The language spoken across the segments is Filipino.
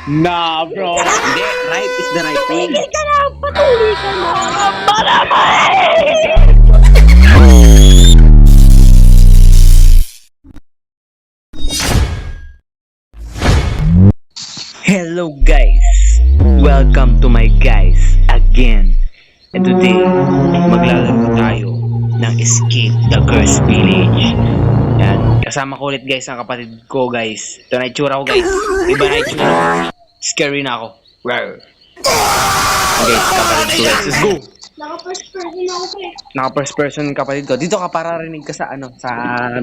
Nah, bro. Hindi, right is the right thing. Tigil ka na! Patuloy ka na! Para Hello guys! Welcome to my guys again. And today, maglalaro tayo ng Escape the Cursed Village. Yan. Kasama ko ulit guys ang kapatid ko guys. Ito na itsura ko guys. Iba na itsura ko. Scary na ako. Rawr. Okay, kapatid ko guys. Let's go! Naka-first person ako eh. Naka first person kapatid ko. Dito ka para rinig ka sa sa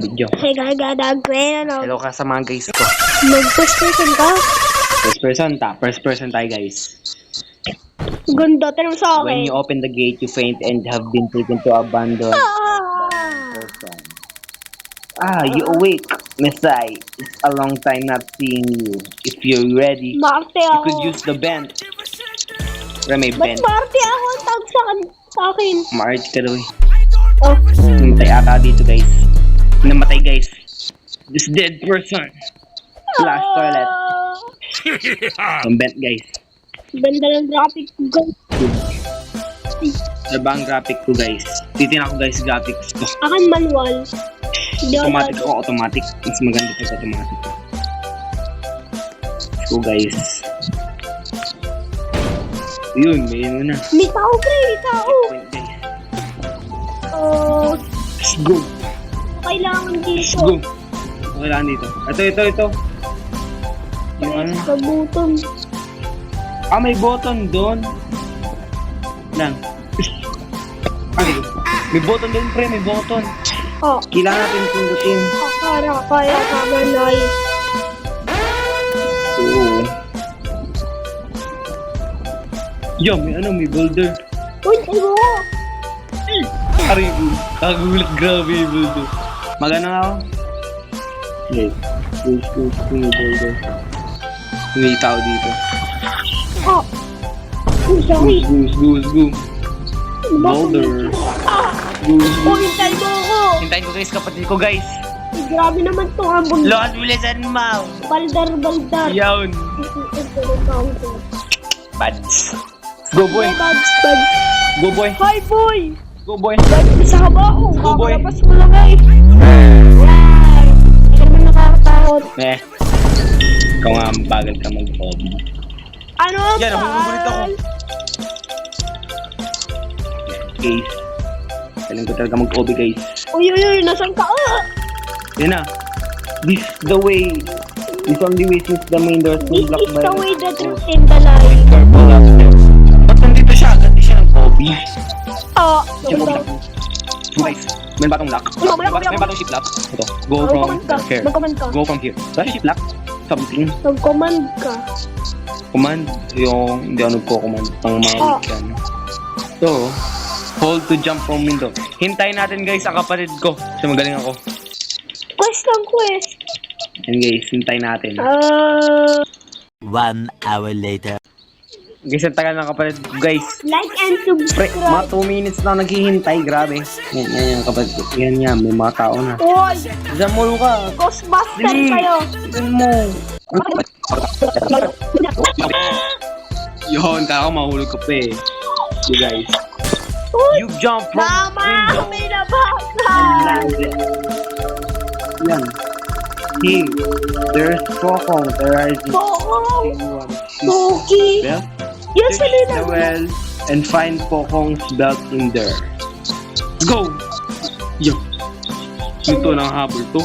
video. Hey, gagadag ko yan, ano? Hello ka sa mga guys ko. Mag-first person ka? First person tayo guys. Ganda, tanong sa When akin. you open the gate, you faint and have been taken to abandoned person. You awake. Messai, it's a long time not seeing you. If you're ready, Marte you ako. could use the vent. Where may Ba't vent? Marte ako ang tawag sa akin? March ka daw eh. Oh, Hintay ata dito guys. Namatay guys. This dead person. Flash toilet. Yung vent guys. Ganda ng graphic ko. Ano ba ang graphic ko guys? Titignan ko guys graphics ko. Akan manual. Hindi ako Automatic ako, automatic. Mas maganda pag automatic. Let's go guys. Yun, may yun na. May tao, pre, may tao. Point guys. Oh, Let's go. kailangan Let's dito. go. Kailangan dito. Ito. Yung ano? Sa button. May button doon. Lang. Okay. May button doon pre, may button. Oh, Kailangan natin pindutin. kaya kamanay. Oo. Yo, may boulder. Uy, ano? Arigo. Kagulat, grabe yung boulder. Magana nga ako. Okay. Go, may boulder. May tao dito. Oh. Uy, sorry. Let's go. Boulder. Go. Oh, hintay mo ako. Hintayin ko guys, kapatid ko guys. Ay, grabe naman to, habang Lord, bilisan mo. baldar. Yawn. Bads. Go boy. Buds. Go boy. Hi, boy. Go boy. Isa ka ba? Oh, Go, boy. kakalapas mo lang eh. Yan. Hindi ka naman nakakatakot. Ikaw nga, bagal ka mag-ob. Ano Yan, nahuhulit ako. Guys. Galing ko talaga mag-ob guys. Uy, nasan ka? Yan na. This is the way. This only way since the main door is This blocked is by the way, the truth, and the light. Careful upstairs. Ba't nandito siya? Ganti siya ng Kobe. Ah, Siya mag-lock. Guys, may batong lock. May batong ship lock. Ito. Go from here. Mag-command ka. Go from here. Sa ship lock? Something. Mag-command ka. Command. Yung hindi ako nagko-command. Pang mga Ah. yan. So, hold to jump from window. Hintayin natin guys ang kapatid ko. Kasi magaling ako. Quest. And guys, hintayin natin. 1 hour later. Guys, ang tagal ng kapatid ko guys. Like and Pre, subscribe. mga 2 minutes na ako naghihintay. Grabe. Yan kapatid ko. Yan. May mga tao na. Uy, Diyan mo ka. Ghostbuster Dali. kayo. Diyan mo. Yun, kaka mahulog ka pa eh. You guys. Uy, You jump from tama, may nabasan. Yan. Hey, there's Pokong arising. Bokong. Anyone Poki. belt? Yes, Search Selena. the well and find Pokong's belt in there. Go! Yo. Ito ng habol to.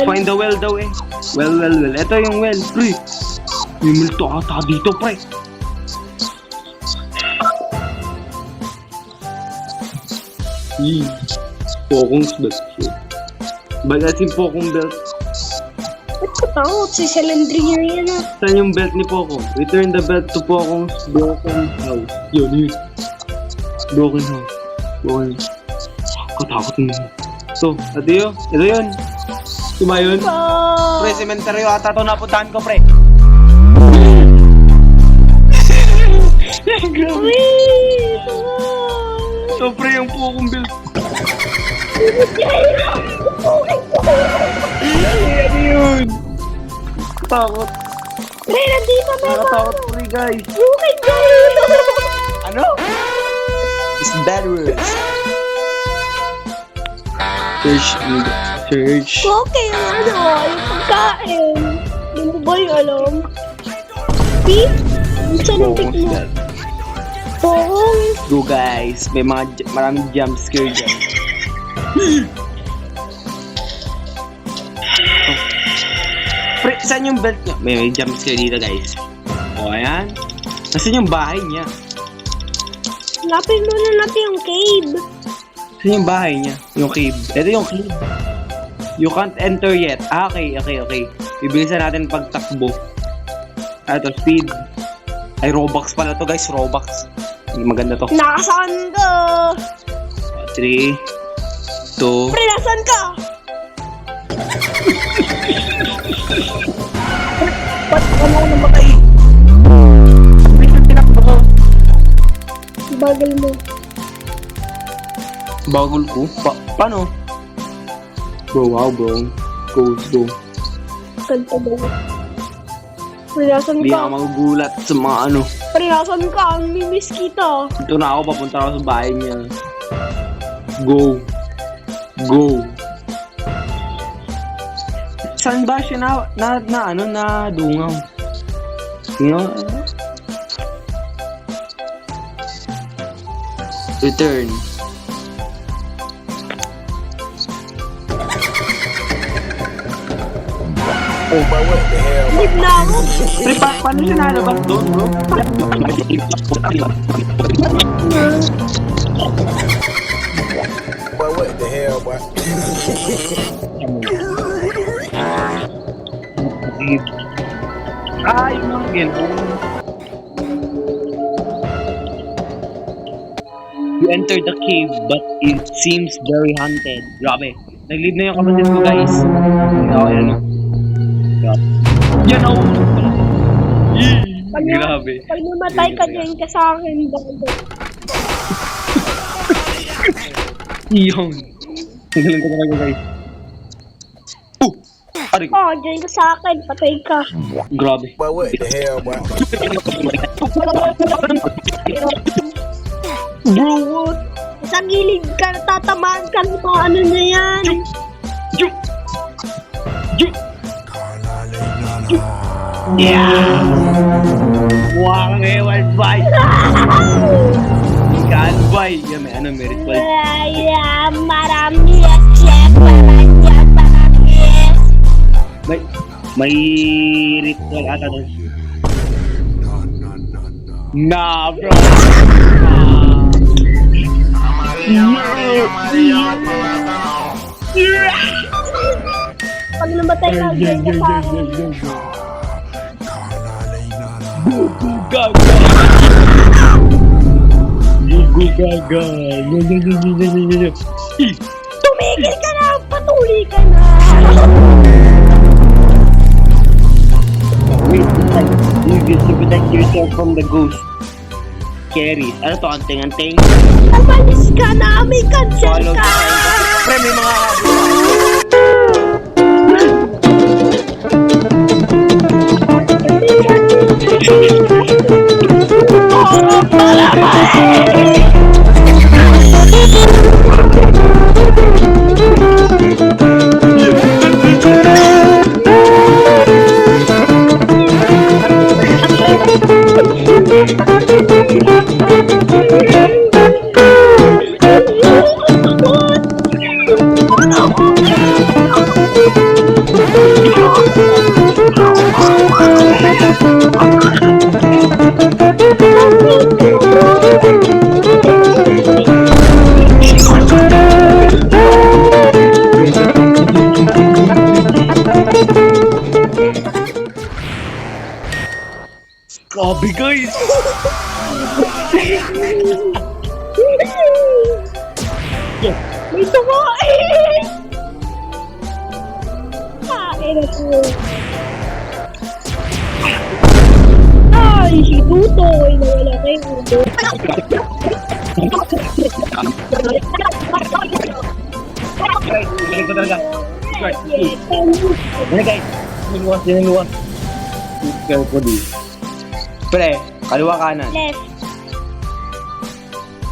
Find the well daw eh. Well. Ito yung well, pre. May multo ata dito, pre. Pokong's belt. Bagat si Pokong belt. Ba't ka takot? Si Salandria yan ah. Saan yung belt ni Pokong? Return the belt to Pokong's broken house. Yun. Broken house. Katakot mo. So, ito yun. Tuma yun? Pre, sementeryo ata ito napuntahan ko, pre. Grabe. So, pre, yung Pokong belt. Ano yun? Takot. Pre, nandito may Nakatawag pre guys. Bukid kayo! Ano? It's bad words. Search. Okay, yung pagkain. Hindi mo ba yung alam? Beef? Saan ang pick mo? Oo. Go guys, may maraming jump scare dyan. Oh. Pre, saan yung belt niya? May jump scare dito guys. O ayan. Nasaan yung bahay niya? Lapin muna natin yung cave. Saan yung bahay niya? Yung cave. Ito yung cave. You can't enter yet. Ah, okay. Bibilisan natin pagtakbo. Ito, speed. Ay, Robux pala to guys, Robux. Maganda to. Nasaan ka? 3, 2, Pre, nasaan ka? ba't ka mo namatay? Tinakbo ko. Bagal mo. Bagol ko? Paano? Bro, wow bro. Go. Kanta mo. Pre, nasaan Hindi ka? ako magugulat sa mga ano. Pre, nasaan ka? Ang mimiss kita. Ito na ako, papunta ako sa bahay niya. Go. Saan ba siya na dungaw? Return. Oh, but what the hell? Leave na ako. Pre, paano siya nalabas doon, bro? But what the hell, boy? Ay, mga ganun. You enter the cave, but it seems very haunted. Grabe. Nag-leave na yung kapatid ko, guys. Yan o. Grabe. Pag namatay ka dyan ka sa akin, bago. Yun. Magaling ko talaga, guys. Aray ko. Oh, dyan ka sa akin, patay ka. Grabe. But what the hell, boy? Bro, what? Sa gilid ka, tatamaan ka sa mga ano na yan. Ju! Yeah! Mukhang ewan, bay! Ikaan, bay! Yan, may ritual. Ay, marami chef, marami. May ritual ata doon. Nah, bro! Pag namatay ka, dyan ka sa akin. Gugu gaga. Tumigil ka na, patuloy ka na. Wait, you get to protect yourself from the ghost. Carries. Ano to? Anting-anting? Umalis ka na, may cancel Follow ka. Pre, may mga Grabe guys! May tumain! Kain ako. Ay, si Tutoy, nawala kayo ulo. Galing ko talaga. Ano guys? Niluwas. carefully. Pre, kaliwa kanan. Left.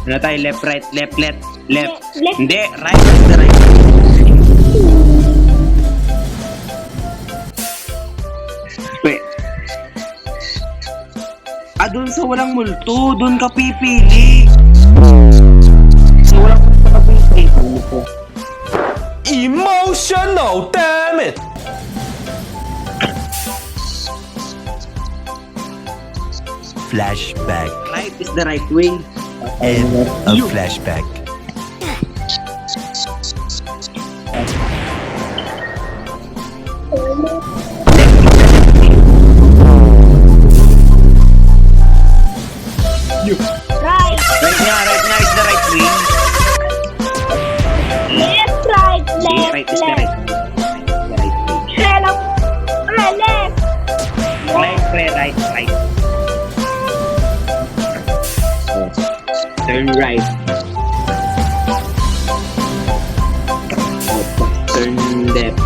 Ano tayo? Left, right, left, left, left. Left. Hindi, right is the right. Pre. Doon sa walang multo, doon ka pipili. Sa walang multo ka pipili. Emotional, damn it! Flashback. Right is the right way. End of flashback. Right. Right nga is the right way. Left, right, Hindi, left, right is the left. right way. The right way. Hello. Left. Right, pre, right, right. Oh. Turn right. Oh, turn left.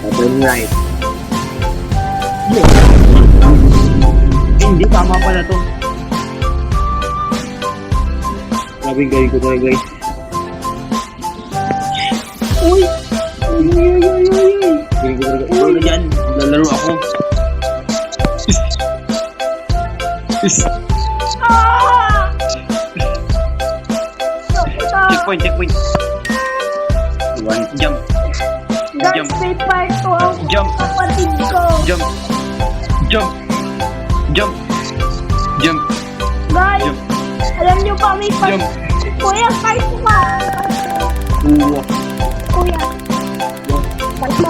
Oh, turn right. Hindi, tama pala to. Sabi galing ko talaga guys. Uy. Uy, uy, uy, uy, uy. Galing ko talaga. Ikaw na dyan, lalaro ako. Ah! Checkpoint, checkpoint. One, jump, Guys, Jump. may part 2 ang Jump. kapatid ko. jump, jump, jump, jump, Guys, Jump. alam nyo pa may part. jump. Kuya, part 2 ka. Uwa. Kuya. Part 2.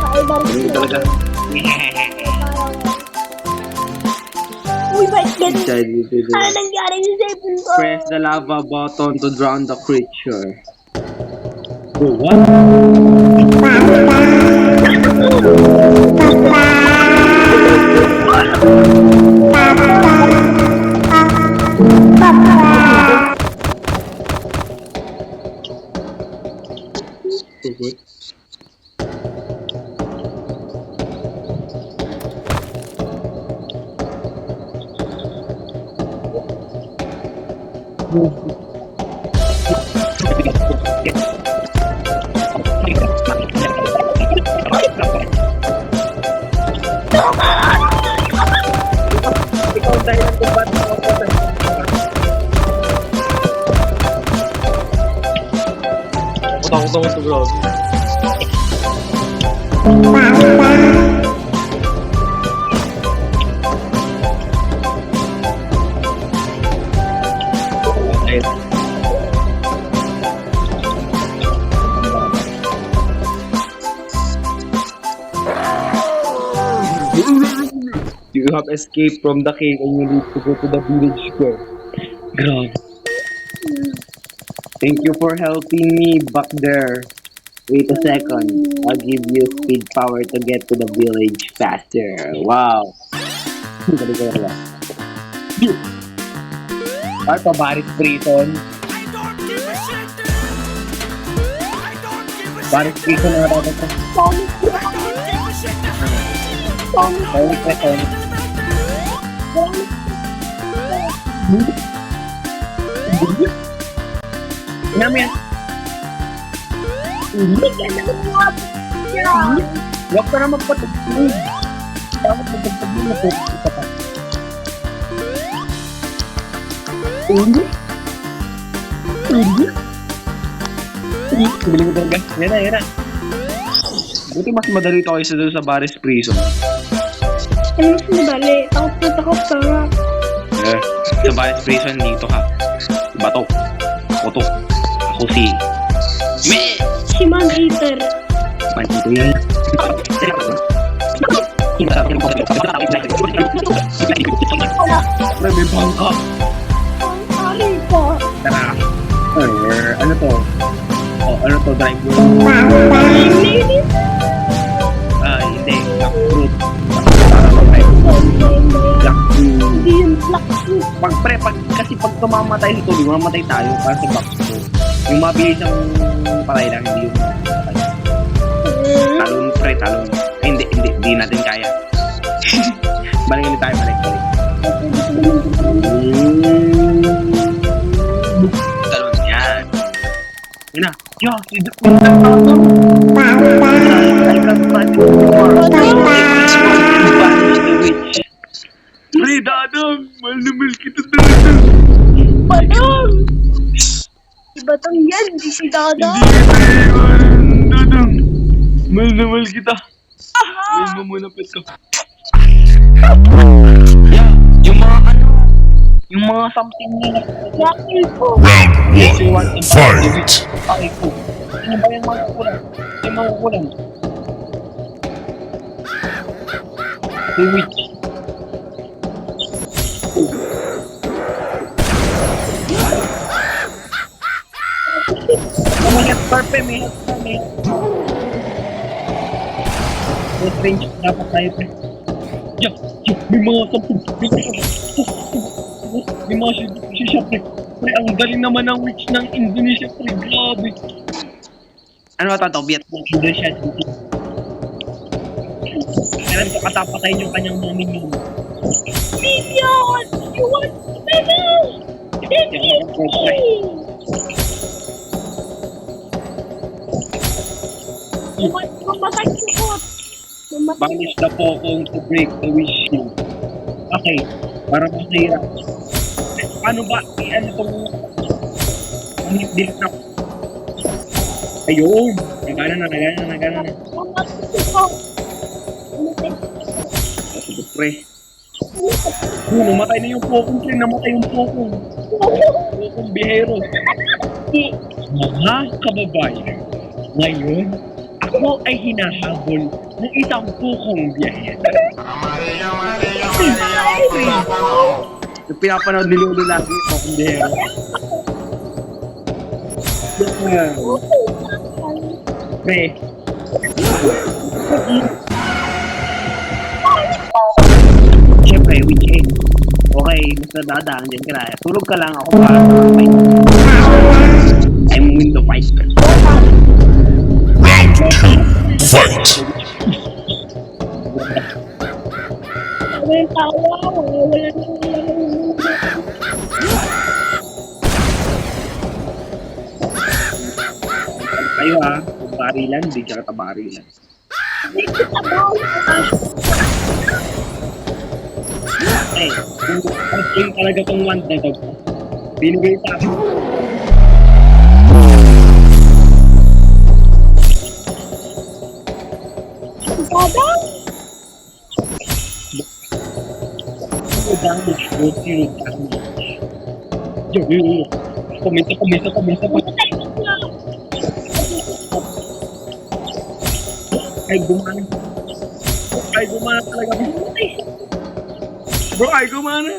Ay, Galing talaga. Uy, ba't ganun? Inside you to Ano do. nangyari sa cellphone ko? Press the lava button to drown the creature. Oh, what? Ikaw dahil ang kumbat mo ako sa utang ito bro. You have escaped from the cave and you need to go to the village square. Grabe. Thank you for helping me back there. Wait a second. I'll give you speed power to get to the village faster. Wow. Galing ko na. Ay, pabarit prison. Barit prison na natin ito. Sonic. Sonic. Barit prison. Namin. Hindi ka na lumap. Huwag ka na magpatagpag. Dapat magpatagpag na po. Ika pa. Hindi. Hindi. Bili ko talaga. Yan na, yan na. Buti mas madali ito kaysa doon sa Baris Prison. Ano mas madali? Takot na takot ka nga. Sa Baris Prison, dito ka. Bato. Ako to. Ako si... Me! Si Man Eater. Bandito yun. Pre, may bangka. Ang ari ko. Tara. Ano to? Oh, ano to? Driver? Maybe. Hindi. Jackfruit. Hindi Jackfruit. yung black fruit. Kasi pag tumamatay sa tubig, mamatay tayo para sa backfruit. Yung mabilis ang patay lang, hindi yung patay. Talon, pre, talon. Hindi. hindi natin kaya. Balik ulit tayo, balik. Talon yan. Yun na. Yo, si Pre, dadang! Mahal na mahal kita dadang! Badang! Si Batang yan, di si Dada. Dadang! Mahal na mahal kita! Mahal mo muna pet ko. Yeah, yung mga ano, yung mga something na Yakil po. Round 1, fight! okay ko. Ano ba yung mga kulang? Yung mga kulang? The witch. May headstart pa, may headstart, may headstart. Close range, dapat tayo pa. May mga sampung, may mga shop pre. Pre, ang galing naman ng witch ng Indonesia pre, grabe. Ano ito ito? Vietnam, Indonesia. Kailan ko katapatayin yung kanyang mga minion. Minion! You want to finish? Mamatay ko. Banish the Pokong to break the wish you. Okay, para masira. Ano ba? Ano itong... Ang delete na. Ayun! Nagana na. Mamatay ko. Ito pre. Namatay na yung Pokong pre. Namatay yung Pokong. Pokong bihero. Mga kababayan. Ngayon, ako ay hinahabol ng isang Pokong biyahero. Pinapanood ni Lolo lagi yung Pokong biyahero. Pre. Siyempre, weekend. Okay, basta dadaan dyan ka na. Tulog ka lang ako para fight. I'm going to fight. Round 2, fight! May tawa. Wala na. Kayo ha, kung barilan, di ka barilan. Hindi kita ba? Eh, kung talaga tong wand na to, binigay sa akin. Dada? Zero damage, bro. Zero damage. Yo. Komenta. Mamatay ko na. Ay, gumana talaga. Bro, ay, gumana.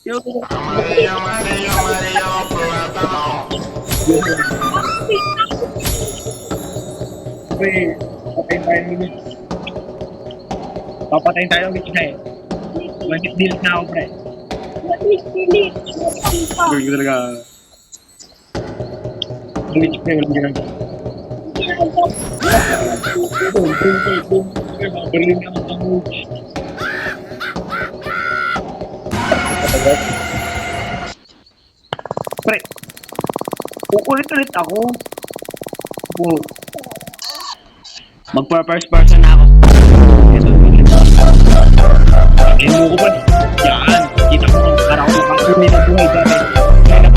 Yo. Pre, papatayin tayo ng isa eh. Bakit delete na ako, pre? Matilit. Matampa. Gawin ko talaga. Delete, pre, walang ginagawa. Boom. Berlin ka mga pre, ulit ako. Magpa-first person na ako. Ay mo ko pa. Yan. Kita ko kung araw ko makasunin na buhay dati. Kaya na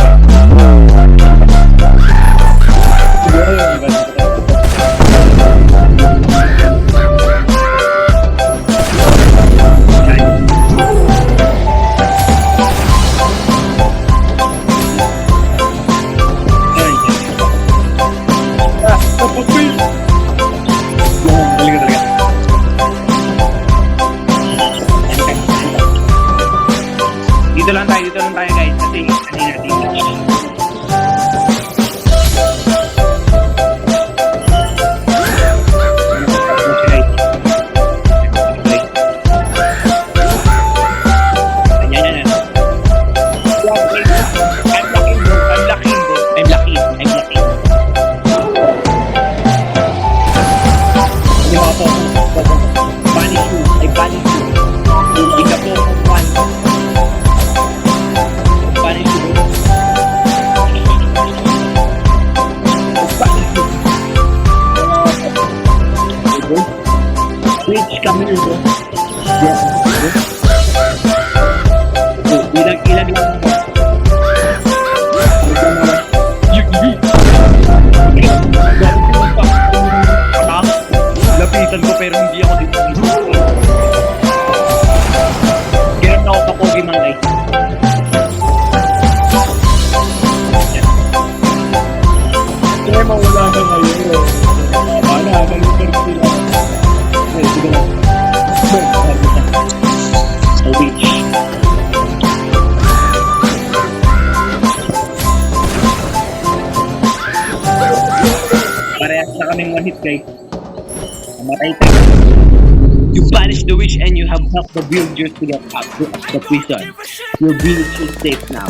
Dito lang tayo guys. Kasi natin. I'm lucky. Switch kami nito. Yeah. Ilag lang ako. Lapitan ko pero hindi ako dito. Ganun ako kapogi mga guys. Kaya mawala ka ngayon. Wala, nalutag sila. Ay, sige lang. So which? Parehas na kaming one hit guys. Namatay tayo. You banish the witch and you have helped the villagers to get out of the prison. Your village is safe now.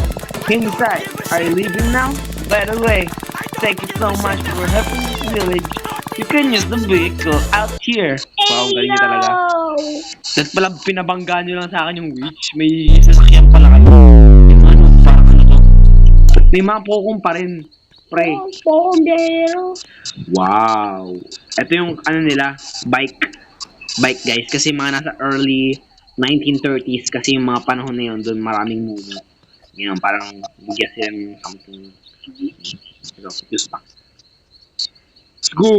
Inside, are you leaving now? By the way, thank you so much for helping this village. You can use the vehicle out here. Wow, galing niyo talaga. Tapos pala pinabangga nyo lang sa akin yung witch. May sasakyan pala kayo. Yung ano, parang ano to. May mga pokong pa rin. Pre. Bombero. Wow. Ito yung ano nila, bike guys. Kasi mga nasa early 1930s kasi yung mga panahon na yun, doon maraming movement. Yun, parang bigyan sila ng something. Ito, use pa. Let's go!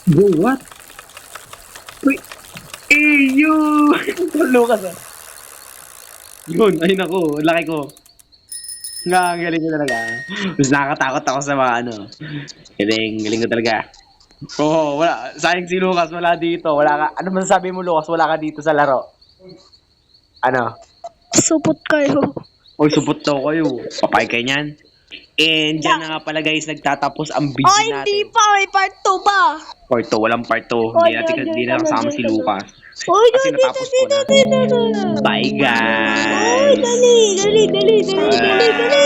Go, what? Wait! Eh, yun! Lucas ah. Yun, ayun ako, laki ko. Nga, ang galing ko talaga. Mas nakakatakot ako sa mga ano. Galing ko talaga. Oo, wala. Sayang si Lucas, wala dito. Wala ka. Ano masasabi mo, Lucas? Wala ka dito sa laro. Ano? Supot kayo. Oy, supot daw kayo. Papay kayo niyan. And dyan na nga pala guys, nagtatapos ang video Oh, natin. hindi pa. May part 2 ba? Part 2, walang part 2. Hindi na kasama si Lucas. Uy, Kasi natapos ko na. Bye guys! Dali.